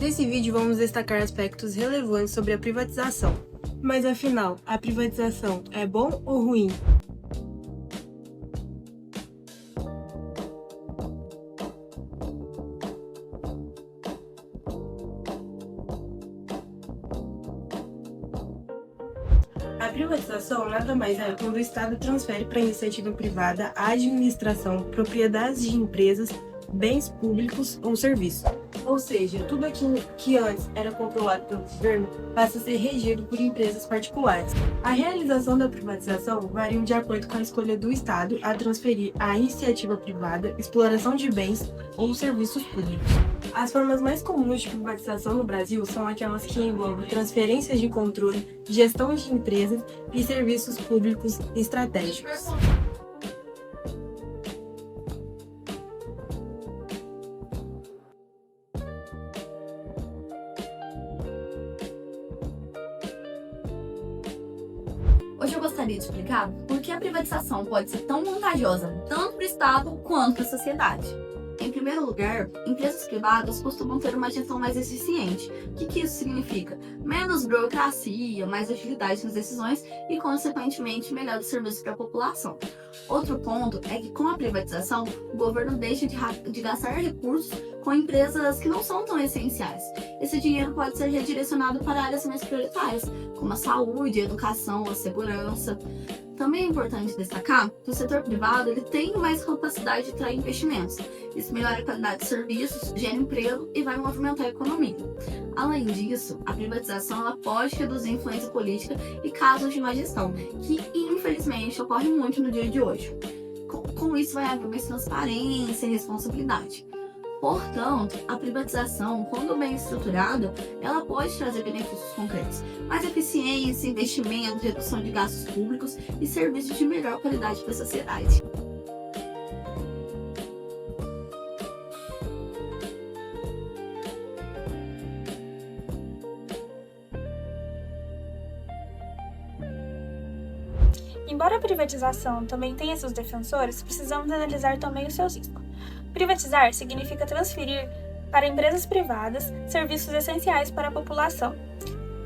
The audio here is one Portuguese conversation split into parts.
Nesse vídeo vamos destacar aspectos relevantes sobre a privatização. Mas afinal, a privatização é bom ou ruim? A privatização nada mais é quando o Estado transfere para a iniciativa privada a administração, propriedades de empresas, bens públicos ou serviços. Ou seja, tudo aquilo que antes era controlado pelo governo passa a ser regido por empresas particulares. A realização da privatização varia de acordo com a escolha do Estado a transferir à iniciativa privada exploração de bens ou serviços públicos. As formas mais comuns de privatização no Brasil são aquelas que envolvem transferências de controle, gestão de empresas e serviços públicos estratégicos. Hoje eu gostaria de explicar por que a privatização pode ser tão vantajosa tanto para o Estado quanto para a sociedade. Em primeiro lugar, empresas privadas costumam ter uma gestão mais eficiente. O que isso significa? Menos burocracia, mais agilidade nas decisões e, consequentemente, melhores serviços para a população. Outro ponto é que, com a privatização, o governo deixa de gastar recursos com empresas que não são tão essenciais. Esse dinheiro pode ser redirecionado para áreas mais prioritárias, como a saúde, a educação, a segurança. Também é importante destacar que o setor privado ele tem mais capacidade de atrair investimentos. Isso melhora a qualidade de serviços, gera emprego e vai movimentar a economia. Além disso, a privatização ela pode reduzir a influência política e casos de má gestão, que infelizmente ocorre muito no dia de hoje. Com isso vai haver mais transparência e responsabilidade. Portanto, a privatização, quando bem estruturada, ela pode trazer benefícios concretos, mais eficiência, investimento, redução de gastos públicos e serviços de melhor qualidade para a sociedade. Embora a privatização também tenha seus defensores, precisamos analisar também os seus riscos. Privatizar significa transferir para empresas privadas serviços essenciais para a população,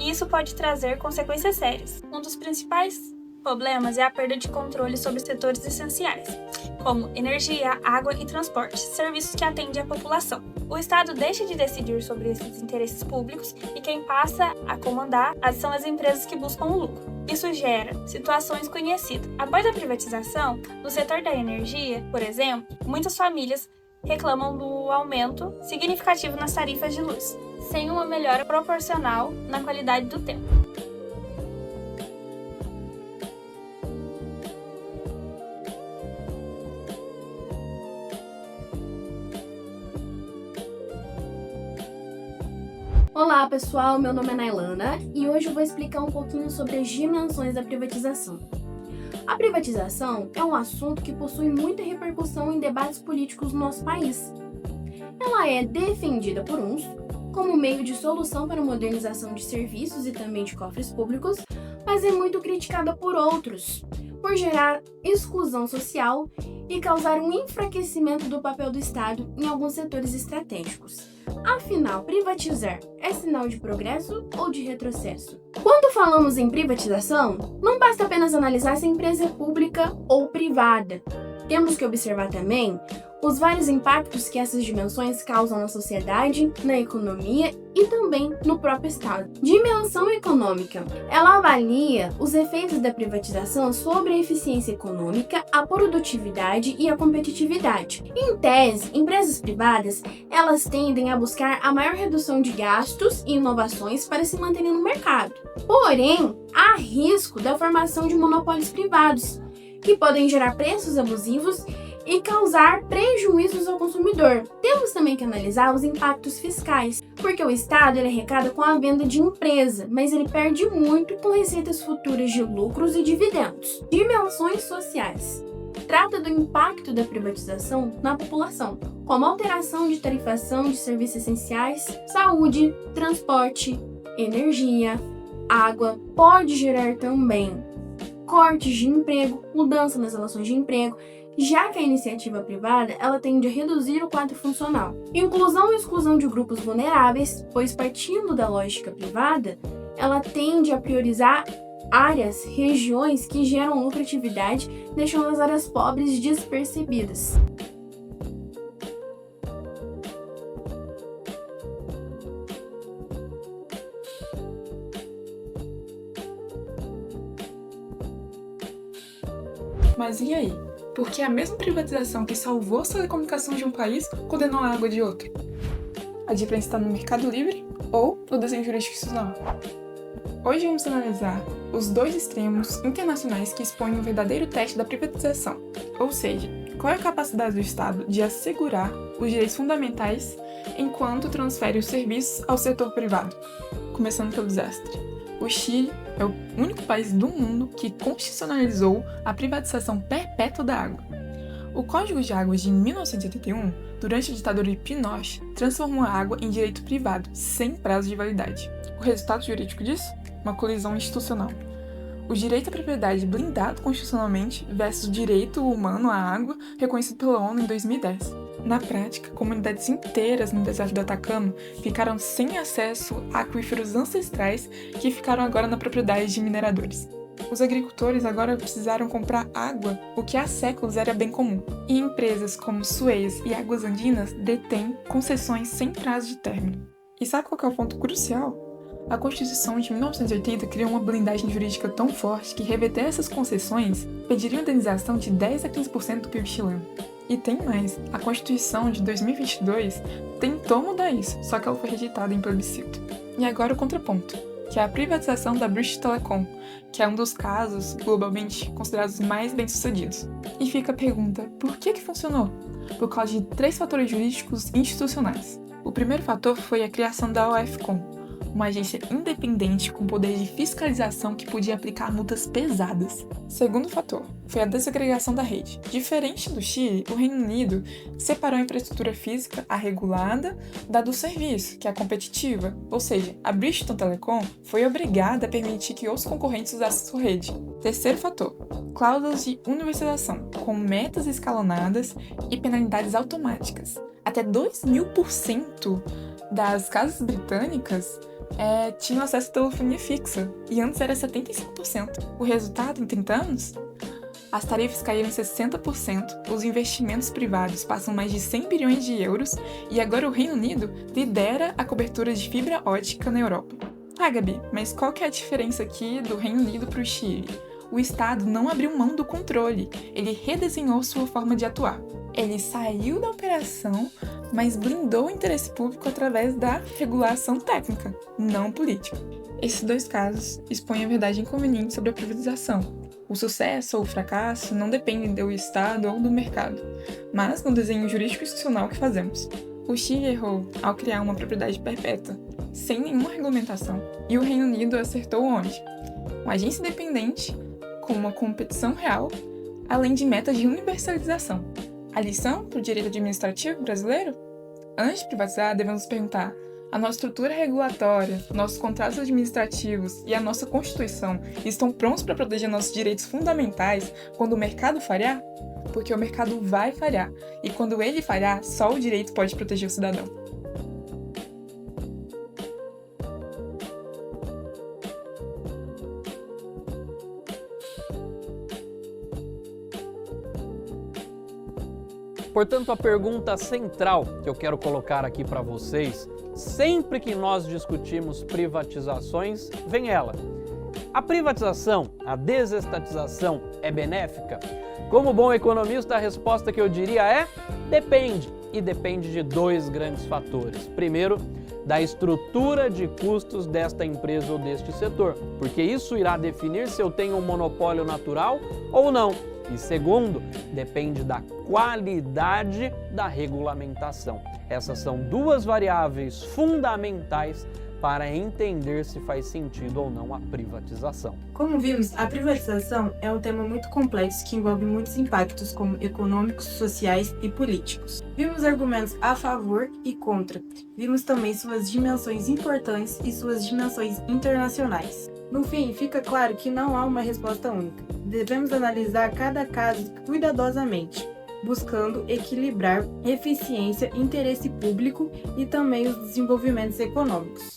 e isso pode trazer consequências sérias. Um dos principais problemas é a perda de controle sobre setores essenciais, como energia, água e transporte, serviços que atendem a população. O Estado deixa de decidir sobre esses interesses públicos e quem passa a comandar são as empresas que buscam o lucro. Isso gera situações conhecidas. Após a privatização, no setor da energia, por exemplo, muitas famílias reclamam do aumento significativo nas tarifas de luz, sem uma melhora proporcional na qualidade do tempo. Olá pessoal, meu nome é Nailana e hoje eu vou explicar um pouquinho sobre as dimensões da privatização. A privatização é um assunto que possui muita repercussão em debates políticos no nosso país. Ela é defendida por uns como meio de solução para a modernização de serviços e também de cofres públicos, mas é muito criticada por outros, por gerar exclusão social e causar um enfraquecimento do papel do Estado em alguns setores estratégicos. Afinal, privatizar é sinal de progresso ou de retrocesso? Quando falamos em privatização, não basta apenas analisar se a empresa é pública ou privada. Temos que observar também os vários impactos que essas dimensões causam na sociedade, na economia e também no próprio Estado. Dimensão econômica. Ela avalia os efeitos da privatização sobre a eficiência econômica, a produtividade e a competitividade. Em tese, empresas privadas, elas tendem a buscar a maior redução de gastos e inovações para se manterem no mercado. Porém, há risco da formação de monopólios privados, que podem gerar preços abusivos e causar prejuízos ao consumidor. Temos também que analisar os impactos fiscais, porque o Estado ele arrecada com a venda de empresa, mas ele perde muito com receitas futuras de lucros e dividendos. Dimensões sociais. Trata do impacto da privatização na população, como alteração de tarifação de serviços essenciais, saúde, transporte, energia, água. Pode gerar também cortes de emprego, mudança nas relações de emprego, Já que a iniciativa privada, ela tende a reduzir o quadro funcional. Inclusão e exclusão de grupos vulneráveis, pois partindo da lógica privada, ela tende a priorizar áreas, regiões que geram lucratividade, deixando as áreas pobres despercebidas. Mas e aí? Por que a mesma privatização que salvou as telecomunicações de um país condenou a água de outro? A diferença está no mercado livre ou no desenho jurídico institucional? Hoje vamos analisar os dois extremos internacionais que expõem o verdadeiro teste da privatização, ou seja, qual é a capacidade do Estado de assegurar os direitos fundamentais enquanto transfere os serviços ao setor privado. Começando pelo desastre. O Chile é o único país do mundo que constitucionalizou a privatização perpétua da água. O Código de Águas de 1981, durante a ditadura de Pinochet, transformou a água em direito privado, sem prazo de validade. O resultado jurídico disso? Uma colisão institucional. O direito à propriedade blindado constitucionalmente versus o direito humano à água, reconhecido pela ONU em 2010. Na prática, comunidades inteiras no deserto do Atacama ficaram sem acesso a aquíferos ancestrais que ficaram agora na propriedade de mineradores. Os agricultores agora precisaram comprar água, o que há séculos era bem comum. E empresas como Suez e Águas Andinas detêm concessões sem prazo de término. E sabe qual que é o ponto crucial? A Constituição de 1980 criou uma blindagem jurídica tão forte que reverter essas concessões pediria uma indenização de 10 a 15% do PIB chileno. E tem mais, a Constituição de 2022 tentou mudar isso, só que ela foi rejeitada em plebiscito. E agora o contraponto, que é a privatização da British Telecom, que é um dos casos globalmente considerados mais bem-sucedidos. E fica a pergunta, por que funcionou? Por causa de 3 fatores jurídicos institucionais. O primeiro fator foi a criação da OFCOM, uma agência independente com poder de fiscalização que podia aplicar multas pesadas. Segundo fator foi a desagregação da rede. Diferente do Chile, o Reino Unido separou a infraestrutura física, a regulada, da do serviço, que é a competitiva, ou seja, a British Telecom foi obrigada a permitir que outros concorrentes usassem sua rede. Terceiro fator, cláusulas de universalização, com metas escalonadas e penalidades automáticas. Até 2.000% das casas britânicas tinham acesso à telefonia fixa, e antes era 75%. O resultado, em 30 anos? As tarifas caíram em 60%, os investimentos privados passam mais de 100 bilhões de euros, e agora o Reino Unido lidera a cobertura de fibra ótica na Europa. Ah, Gabi, mas qual que é a diferença aqui do Reino Unido para o Chile? O Estado não abriu mão do controle, ele redesenhou sua forma de atuar. Ele saiu da operação, mas blindou o interesse público através da regulação técnica, não política. Esses dois casos expõem a verdade inconveniente sobre a privatização. O sucesso ou o fracasso não dependem do Estado ou do mercado, mas no desenho jurídico institucional que fazemos. O Chile errou ao criar uma propriedade perpétua, sem nenhuma regulamentação, e o Reino Unido acertou onde? Uma agência independente, com uma competição real, além de metas de universalização. A lição para o direito administrativo brasileiro? Antes de privatizar, devemos nos perguntar: a nossa estrutura regulatória, nossos contratos administrativos e a nossa Constituição estão prontos para proteger nossos direitos fundamentais quando o mercado falhar? Porque o mercado vai falhar, e quando ele falhar, só o direito pode proteger o cidadão. Portanto, a pergunta central que eu quero colocar aqui para vocês, sempre que nós discutimos privatizações, vem ela. A privatização, a desestatização é benéfica? Como bom economista, a resposta que eu diria é: depende. E depende de 2 grandes fatores. Primeiro, da estrutura de custos desta empresa ou deste setor, porque isso irá definir se eu tenho um monopólio natural ou não. E segundo, depende da qualidade da regulamentação. Essas são 2 variáveis fundamentais para entender se faz sentido ou não a privatização. Como vimos, a privatização é um tema muito complexo que envolve muitos impactos, como econômicos, sociais e políticos. Vimos argumentos a favor e contra. Vimos também suas dimensões importantes e suas dimensões internacionais. No fim, fica claro que não há uma resposta única. Devemos analisar cada caso cuidadosamente, buscando equilibrar eficiência, interesse público e também os desenvolvimentos econômicos.